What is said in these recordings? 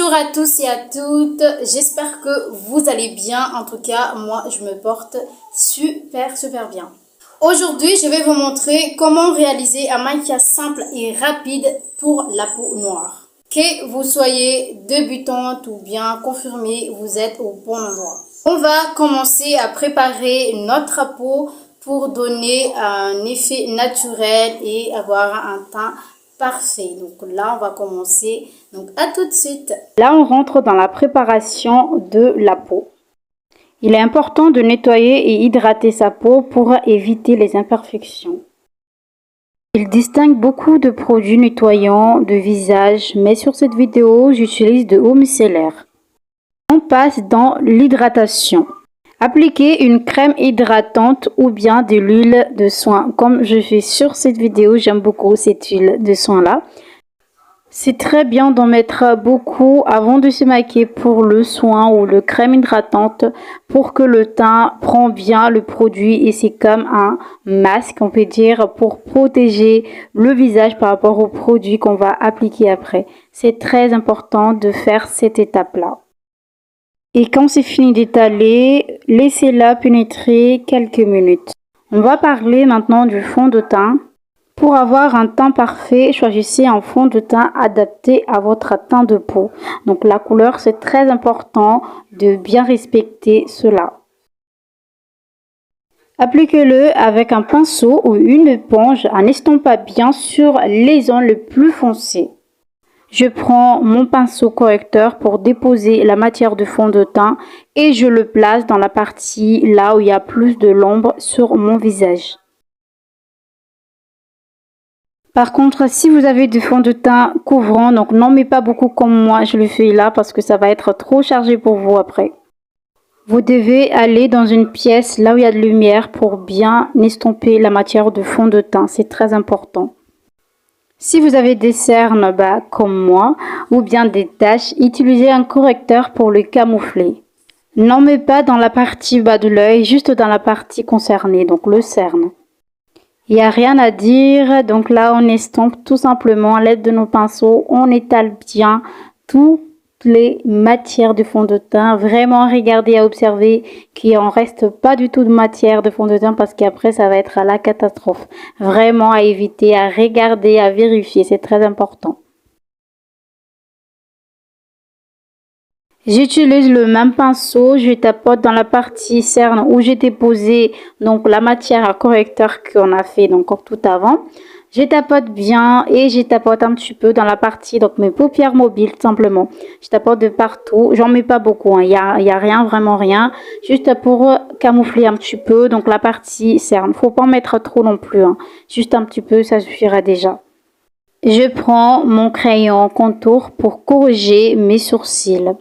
Bonjour à tous et à toutes, j'espère que vous allez bien. En tout cas, moi je me porte super bien. Aujourd'hui, je vais vous montrer comment réaliser un maquillage simple et rapide pour la peau noire. Que vous soyez débutante ou bien confirmée, vous êtes au bon endroit. On va commencer à préparer notre peau pour donner un effet naturel et avoir un teint parfait. Donc là, on va commencer. Donc à tout de suite. Là, on rentre dans la préparation de la peau. Il est important de nettoyer et hydrater sa peau pour éviter les imperfections. Il distingue beaucoup de produits nettoyants de visage, mais sur cette vidéo, j'utilise de eau micellaire. On passe dans l'hydratation. Appliquez une crème hydratante ou bien de l'huile de soin. Comme je fais sur cette vidéo, j'aime beaucoup cette huile de soin là. C'est très bien d'en mettre beaucoup avant de se maquiller pour le soin ou le crème hydratante pour que le teint prend bien le produit et c'est comme un masque, on peut dire, pour protéger le visage par rapport au produit qu'on va appliquer après. C'est très important de faire cette étape-là. Et quand c'est fini d'étaler, laissez-la pénétrer quelques minutes. On va parler maintenant du fond de teint. Pour avoir un teint parfait, choisissez un fond de teint adapté à votre teint de peau. Donc la couleur, c'est très important de bien respecter cela. Appliquez-le avec un pinceau ou une éponge en estompant bien sur les zones les plus foncées. Je prends mon pinceau correcteur pour déposer la matière de fond de teint et je le place dans la partie là où il y a plus de l'ombre sur mon visage. Par contre, si vous avez du fond de teint couvrant, donc n'en mets pas beaucoup comme moi, je le fais là parce que ça va être trop chargé pour vous après. Vous devez aller dans une pièce là où il y a de lumière pour bien estomper la matière de fond de teint, c'est très important. Si vous avez des cernes comme moi ou bien des taches, utilisez un correcteur pour le camoufler. N'en mets pas dans la partie bas de l'œil, juste dans la partie concernée, donc le cerne. Il n'y a rien à dire, donc là on estompe tout simplement à l'aide de nos pinceaux, on étale bien toutes les matières de fond de teint. Vraiment regardez à observer qu'il en reste pas du tout de matière de fond de teint parce qu'après ça va être à la catastrophe. Vraiment à éviter, à regarder, à vérifier, c'est très important. J'utilise le même pinceau, je tapote dans la partie cerne où j'ai déposé donc la matière à correcteur qu'on a fait donc tout avant. Je tapote bien et je tapote un petit peu dans la partie donc mes paupières mobiles tout simplement. Je tapote de partout, j'en mets pas beaucoup, hein. Il y a rien, vraiment rien, juste pour camoufler un petit peu donc la partie cerne. Faut pas en mettre trop non plus, hein. Juste un petit peu, ça suffira déjà. Je prends mon crayon contour pour corriger mes sourcils.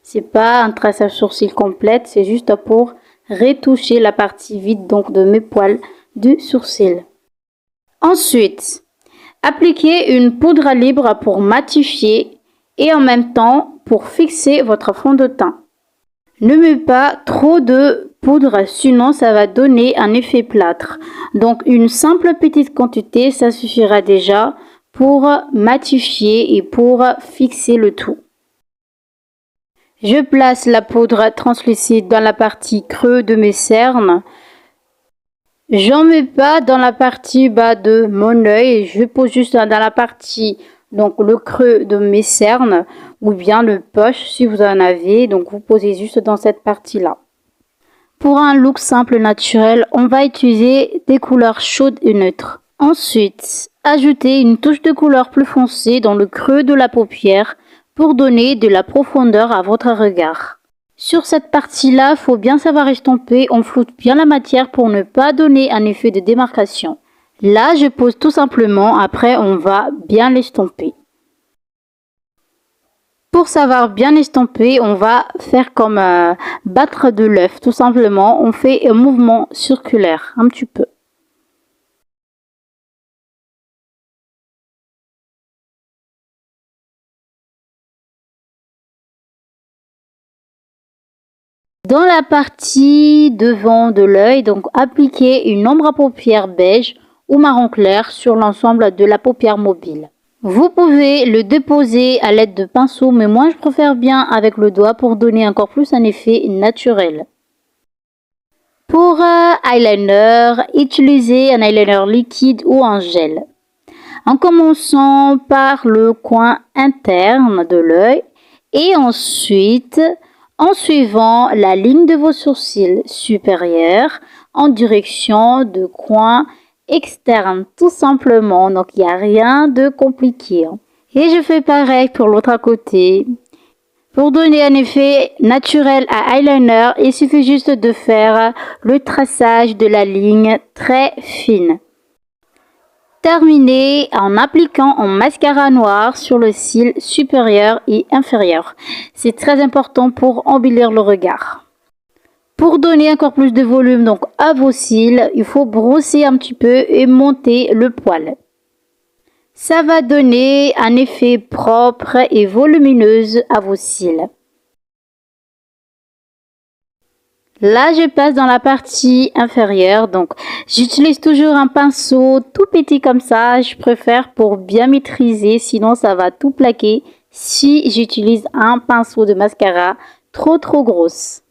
C'est pas un traçage sourcil complète, c'est juste pour retoucher la partie vide donc de mes poils du sourcil. Ensuite, appliquez une poudre libre pour matifier et en même temps pour fixer votre fond de teint. Ne mets pas trop de poudre, sinon ça va donner un effet plâtre. Donc une simple petite quantité, ça suffira déjà pour matifier et pour fixer le tout. Je place la poudre translucide dans la partie creux de mes cernes. J'en mets pas dans la partie bas de mon œil. Je pose juste dans la partie, donc le creux de mes cernes ou bien le poche si vous en avez. Donc vous posez juste dans cette partie-là. Pour un look simple naturel, on va utiliser des couleurs chaudes et neutres. Ensuite, ajoutez une touche de couleur plus foncée dans le creux de la paupière pour donner de la profondeur à votre regard. Sur cette partie-là, il faut bien savoir estomper, on floute bien la matière pour ne pas donner un effet de démarcation. Là, je pose tout simplement, après on va bien l'estomper. Pour savoir bien estomper, on va faire comme battre de l'œuf, tout simplement, on fait un mouvement circulaire, un petit peu. Dans la partie devant de l'œil, donc appliquez une ombre à paupières beige ou marron clair sur l'ensemble de la paupière mobile. Vous pouvez le déposer à l'aide de pinceau, mais moi je préfère bien avec le doigt pour donner encore plus un effet naturel. Pour eyeliner, utilisez un eyeliner liquide ou en gel. En commençant par le coin interne de l'œil et ensuite en suivant la ligne de vos sourcils supérieurs en direction de coin externe, tout simplement. Donc il n'y a rien de compliqué. Et je fais pareil pour l'autre côté. Pour donner un effet naturel à eyeliner, il suffit juste de faire le traçage de la ligne très fine. Terminez en appliquant un mascara noir sur le cil supérieur et inférieur. C'est très important pour embellir le regard. Pour donner encore plus de volume donc à vos cils, il faut brosser un petit peu et monter le poil. Ça va donner un effet propre et volumineux à vos cils. Là, je passe dans la partie inférieure. Donc, j'utilise toujours un pinceau tout petit comme ça. Je préfère pour bien maîtriser, sinon ça va tout plaquer si j'utilise un pinceau de mascara trop grosse.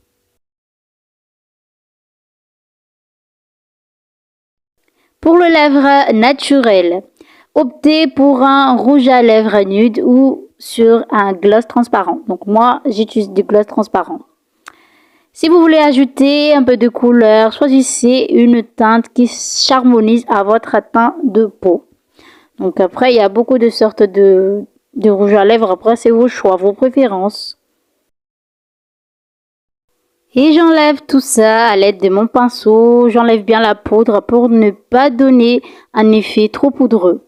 Pour le lèvre naturel, optez pour un rouge à lèvres nude ou sur un gloss transparent. Donc, moi, j'utilise du gloss transparent. Si vous voulez ajouter un peu de couleur, choisissez une teinte qui s'harmonise à votre teint de peau. Donc après, il y a beaucoup de sortes de rouge à lèvres. Après, c'est vos choix, vos préférences. Et j'enlève tout ça à l'aide de mon pinceau. J'enlève bien la poudre pour ne pas donner un effet trop poudreux.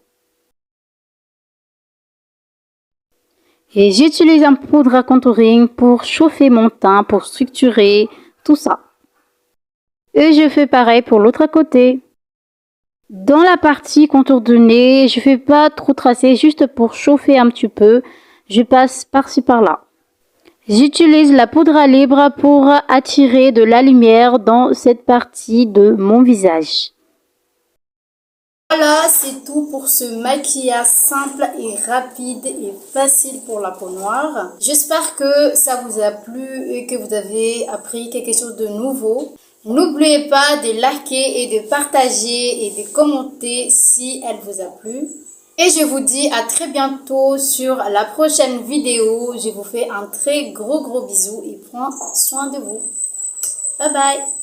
Et j'utilise un poudre à contouring pour chauffer mon teint, pour structurer tout ça. Et je fais pareil pour l'autre côté. Dans la partie contour de nez, je fais pas trop tracer, juste pour chauffer un petit peu. Je passe par-ci par-là. J'utilise la poudre à lèvres pour attirer de la lumière dans cette partie de mon visage. Voilà, c'est tout pour ce maquillage simple et rapide et facile pour la peau noire. J'espère que ça vous a plu et que vous avez appris quelque chose de nouveau. N'oubliez pas de liker et de partager et de commenter si elle vous a plu. Et je vous dis à très bientôt sur la prochaine vidéo. Je vous fais un très gros bisou et prends soin de vous. Bye bye.